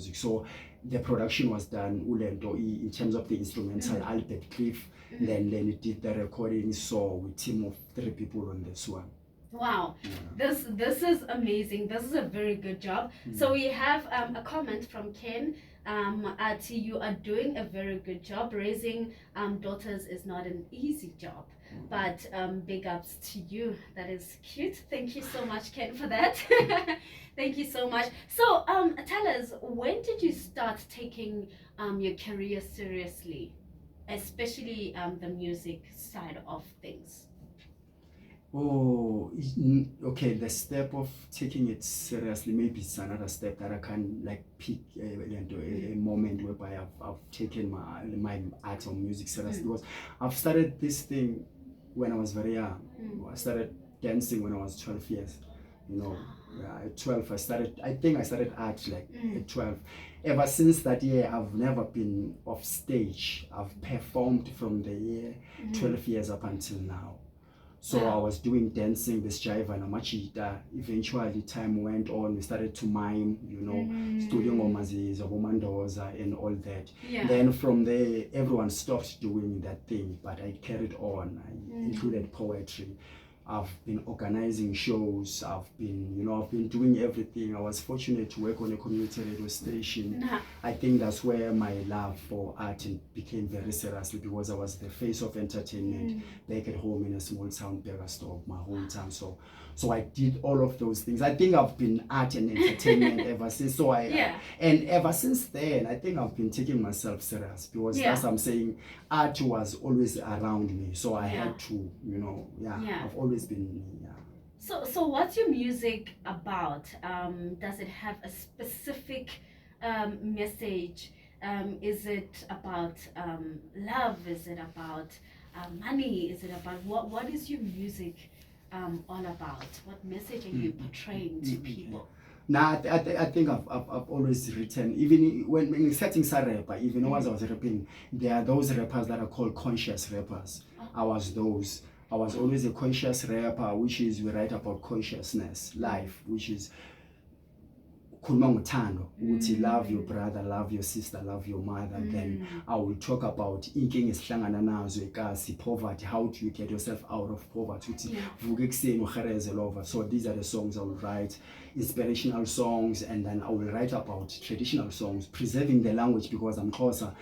music. So the production was done ulento in terms of the instrumental. Albert Cliff, then Lenny did the recording. So we team of 3 people on this one. Wow, this is amazing. This is a very good job. So we have a comment from Ken. Ati, you are doing a very good job. Raising daughters is not an easy job, but big ups to you. That is cute. Thank you so much, Ken, for that. Thank you so much. So tell us, when did you start taking your career seriously, especially the music side of things? Oh, okay. The step of taking it seriously, maybe it's another step that I can like pick a moment whereby I've taken my art or music seriously, because I've started this thing when I was very young. I started dancing when I was 12 years. At 12 I think I started art like at 12. Ever since that year, I've never been off stage. I've performed from the year 12 years up until now. So I was doing dancing, this jive and machita. Eventually, time went on. We started to mime, studio ngomazis, obomandoza, and all that. Then from there, everyone stopped doing that thing, but I carried on. I included poetry. I've been organizing shows. I've been doing everything. I was fortunate to work on a community radio station. I think that's where my love for art became very seriously, because I was the face of entertainment back at home in a small town, Bergastov, my hometown. So I did all of those things. I think I've been art and entertainment ever since. And ever since then, I think I've been taking myself serious, because as I'm saying, art was always around me. So I had to, I've always been me. So what's your music about? Does it have a specific message? Is it about love? Is it about money? Is it about what is your music all about? What message are you portraying to people? Nah, I think I've always written, even when setting rapper, even as I was rapping, there are those rappers that are called conscious rappers. I was those. I was always a conscious rapper, which is we write about consciousness, life, which is love your brother, love your sister, love your mother. Then I will talk about poverty, how do you get yourself out of poverty. So these are the songs I will write, inspirational songs, and then I will write about traditional songs, preserving the language, because I'm Xhosa.